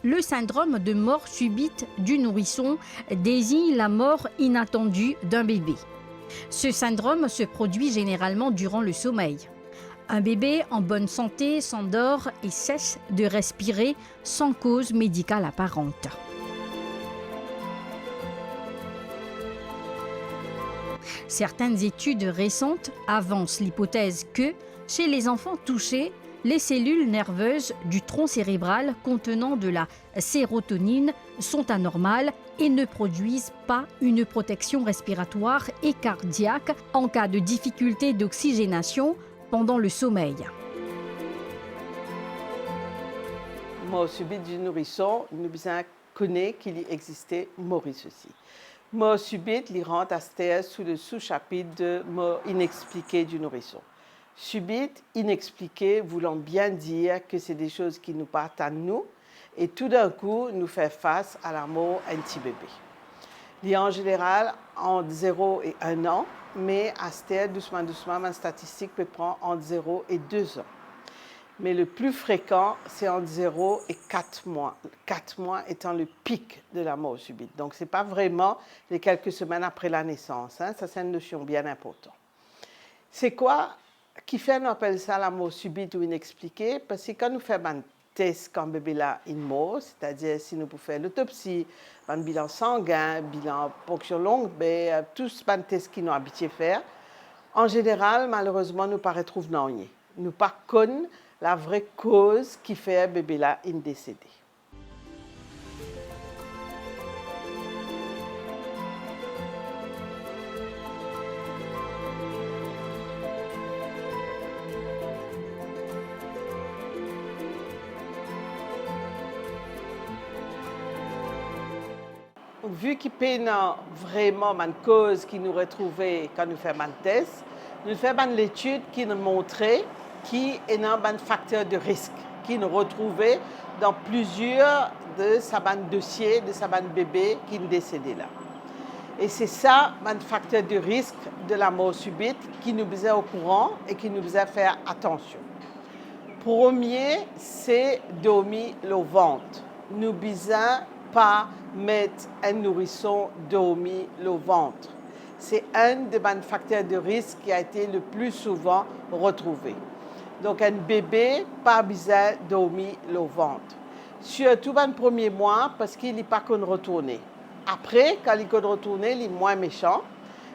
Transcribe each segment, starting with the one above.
Le syndrome de mort subite du nourrisson désigne la mort inattendue d'un bébé. Ce syndrome se produit généralement durant le sommeil. Un bébé en bonne santé s'endort et cesse de respirer sans cause médicale apparente. Certaines études récentes avancent l'hypothèse que, chez les enfants touchés, les cellules nerveuses du tronc cérébral contenant de la sérotonine sont anormales et ne produisent pas une protection respiratoire et cardiaque en cas de difficulté d'oxygénation pendant le sommeil. Mort subite du nourrisson, nous avons connu qu'il existait Maurice aussi. Mort subite, il rentre à terre sous le sous-chapitre de mort inexpliquée du nourrisson. Subite, inexpliquée, voulant bien dire que c'est des choses qui nous partent à nous et tout d'un coup nous fait face à la mort d'un petit bébé. Il y a en général entre 0 et 1 an, mais à ce terre, doucement, ma statistique peut prendre entre 0 et 2 ans. Mais le plus fréquent, c'est entre 0 et 4 mois. 4 mois étant le pic de la mort subite. Donc, ce n'est pas vraiment les quelques semaines après la naissance. Ça, c'est une notion bien importante. C'est quoi qui fait qu'on appelle ça la mort subite ou inexpliquée? Parce que quand nous faisons un test quand le bébé là est mort, c'est-à-dire si nous pouvons faire l'autopsie, un bilan sanguin, bilan ponction longue, tous les tests qu'ils nous habitués à faire, en général, malheureusement, nous ne retrouvons rien. Nous ne connaissons pas la vraie cause qui fait que le bébé là est décédé. Vu qu'il y a vraiment une cause qui nous retrouvait quand nous faisons un test, nous faisons une étude qui nous montrait qu'il y a un facteur de risque qui nous retrouvait dans plusieurs de ces dossiers de ces bébés qui sont décédés là. Et c'est ça, un facteur de risque de la mort subite qui nous faisait au courant et qui nous faisait faire attention. Premier, c'est dormir le ventre. Nous ne pas mettre un nourrisson dormir le ventre. C'est un des facteurs de risque qui a été le plus souvent retrouvé. Donc, un bébé, pas besoin de dormir le ventre. Surtout dans le premier mois, parce qu'il n'est pas qu'on retourner. Après, quand il est retourner, il est moins méchant.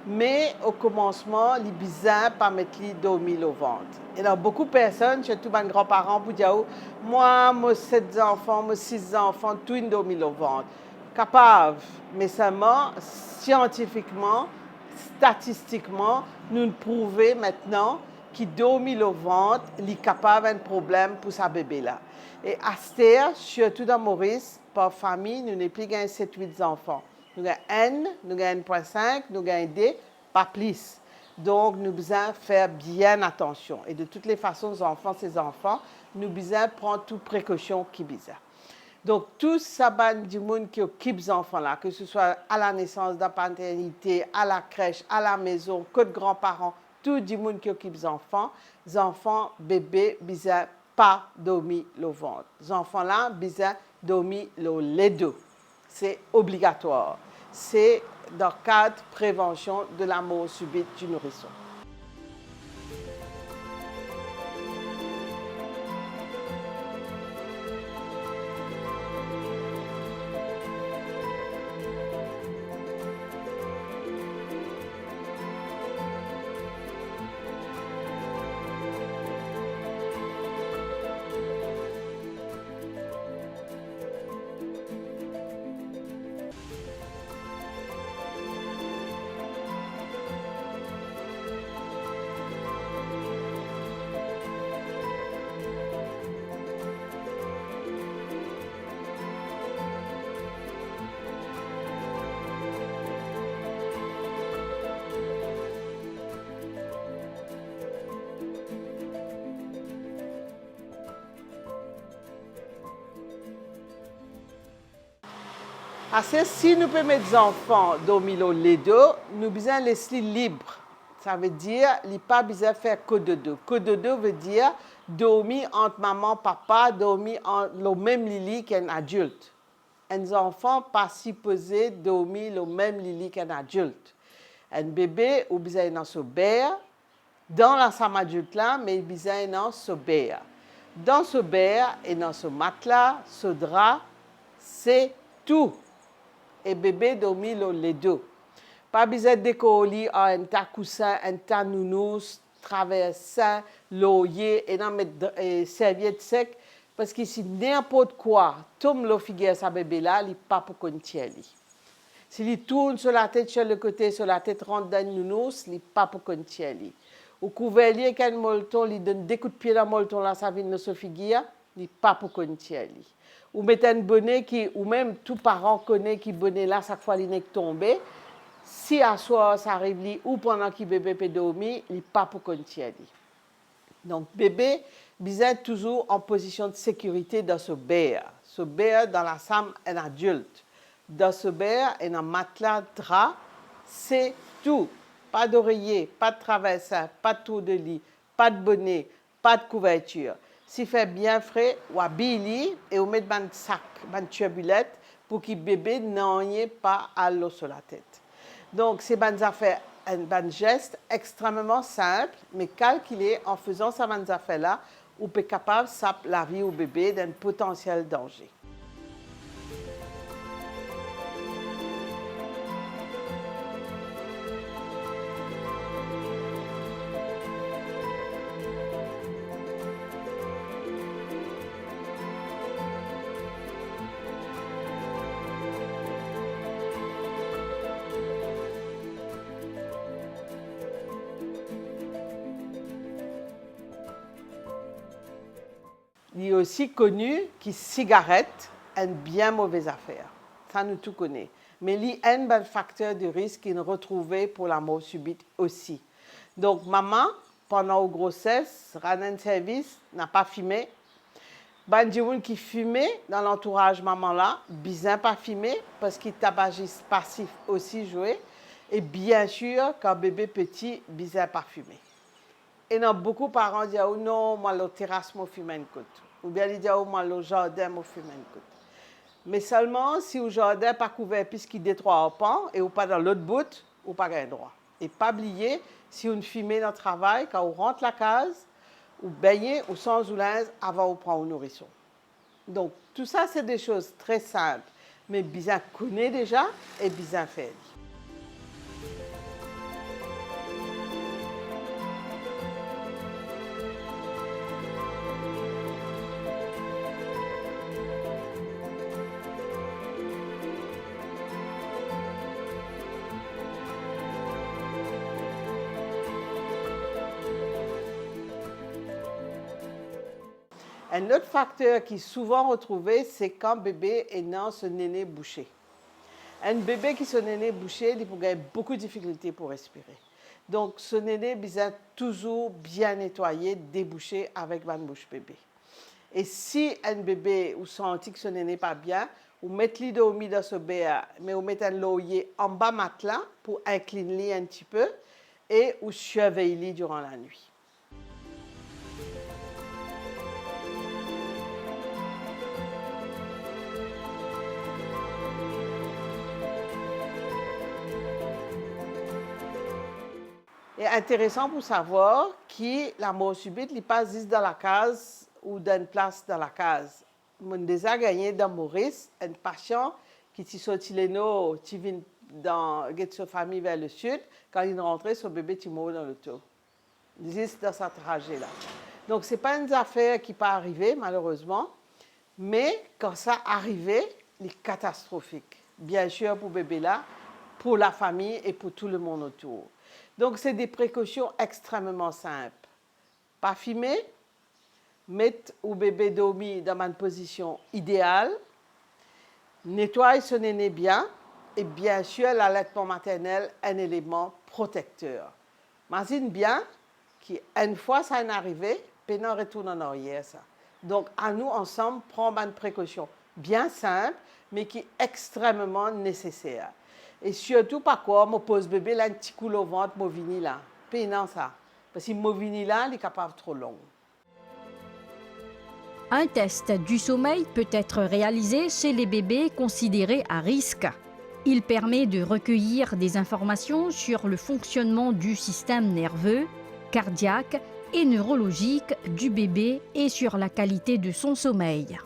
Mais au commencement, il est bizarre de pas mettre dormir le ventre. Et donc, beaucoup de personnes, surtout les grands-parents, vous disent moi, 7 enfants, moi, 6 enfants, tout est dormi le ventre. Capable, mais seulement scientifiquement, statistiquement, nous prouvons maintenant qu'il dormit le ventre, il est capable d'un problème pour sa bébé là. Et à ce terre, surtout dans Maurice, par famille, nous n'avons plus qu'un 7-8 enfants. Nous avons N, nous avons 1.5, nous avons D, pas plus. Donc, nous devons faire bien attention. Et de toutes les façons, ces enfants, nous devons prendre toutes précautions qui sont. Donc, tout ça du monde qui occupe les enfants là, que ce soit à la naissance, dans la paternité, à la crèche, à la maison, que de grands-parents, tout le monde qui occupe les enfants, bébés, bizarre, pas dormir le ventre. Les enfants là, bizarre, dormir le lait d'eau. C'est obligatoire. C'est dans le cadre de prévention de la mort subite du nourrisson. Si nous pouvons mettre les enfants dormir au lait d'eau, nous devons les laisser libres. Ça veut dire qu'ils n'ont pas besoin de faire que de dos. Que de dos veut dire dormir entre maman, papa, dormir le même lit qu'un adulte. Un enfant pas supposé dormir le même lit qu'un adulte. Un bébé ou besoin dans ce bear, dans la femme adulte là, mais besoin dans ce bear. Dans ce bear et dans ce matelas, ce drap, c'est tout. Et bébé dormit les deux. Pas besoin de coller un tas coussin, un tas nounous, traversin, l'oyer et dans mettre serviette sec parce que si n'importe quoi tombe le figure sa bébé là, il pas pour qu'on tienne. S'il tourne sur la tête sur le côté, sur la tête rentre dans le nounous, il pas pour qu'on tienne. Au couverlier quand molton, il donne des coups de pied dans molton là, ça vient de se figure, il pas pour qu'on tienne. Ou mettre un bonnet qui, ou même tout parent connaît qui bonnet là, chaque fois il est tombé. Si à soir ça arrive ou pendant que bébé peut dormir, il n'est pas pour qu'on tienne. Donc bébé, besoin toujours en position de sécurité dans ce bear. Ce bear dans la chambre un adulte. Dans ce bear et un matelas drap, c'est tout. Pas d'oreiller, pas de traversin, pas de tour de lit, pas de bonnet, pas de couverture. Si fait bien frais, ou habille et on met un sac, une turbulette pour que bébé n'ait pas à l'eau sur la tête. Donc, c'est une affaire, un geste extrêmement simple, mais calculé en faisant ces affaires-là, on peut être capable de la vie au bébé d'un potentiel danger. Il est aussi connu que cigarette est une bien mauvaise affaire. Ça, nous tout connaissons. Mais il y a un facteur de risque qui est retrouvé pour la mort subite aussi. Donc, maman, pendant la grossesse, un service, n'a pas fumé. Bandioun qui fumait dans l'entourage maman là, bizarre pas fumé parce qu'il tabagiste passif aussi joué. Et bien sûr, quand bébé petit, bizarre pas fumé. Et non, beaucoup de parents disent oh non, moi la terrasse me fume une côte. Ou bien ils disent oh moi le jardin me fume une côte. Mais seulement si le jardin n'est pas couvert puisqu'il détruit au pan et ou pas dans l'autre bout, ou pas gain droit. Et pas oublier, si on fume dans le travail, quand on rentre la case, ou baigner ou sans linge avant de prendre un nourrisson. Donc tout ça c'est des choses très simples, mais bien connaît déjà et bien fait. Un autre facteur qui est souvent retrouvé, c'est quand bébé est né ce néné bouché. Un bébé qui se néné bouché, il peut avoir beaucoup de difficultés pour respirer. Donc, ce néné besoin toujours bien nettoyé, débouché avec une bouche bébé. Et si un bébé ou senti que ce néné pas bien, ou mettre lui dormir dans ce béa, mais ou mettre un loyer en bas matelas pour incliner un petit peu et ou surveiller durant la nuit. Et intéressant pour savoir que la mort subite n'est pas juste dans la case ou dans une place dans la case. On a déjà gagné dans Maurice un patient qui s'est sorti qui vient dans sa famille vers le sud. Quand il est rentré, son bébé est mort dans l'auto. Juste dans sa trajet-là. Donc, ce n'est pas une affaire qui peut arriver, malheureusement. Mais quand ça arrive, il est catastrophique. Bien sûr pour le bébé-là, pour la famille et pour tout le monde autour. Donc, c'est des précautions extrêmement simples. Pas fumer, mettre le bébé dormi dans une position idéale, nettoyer son néné bien, et bien sûr, l'allaitement maternel est un élément protecteur. Imagine bien qu'une fois ça est arrivé, on retourne en arrière. Ça. Donc, à nous, ensemble, prendre une précaution bien simple, mais qui est extrêmement nécessaire. Et surtout, pas quoi, je pose bébé là, un petit coup au ventre, je vini là. Puis non, ça. Parce que je vini là, il est capable trop long. Un test du sommeil peut être réalisé chez les bébés considérés à risque. Il permet de recueillir des informations sur le fonctionnement du système nerveux, cardiaque et neurologique du bébé et sur la qualité de son sommeil.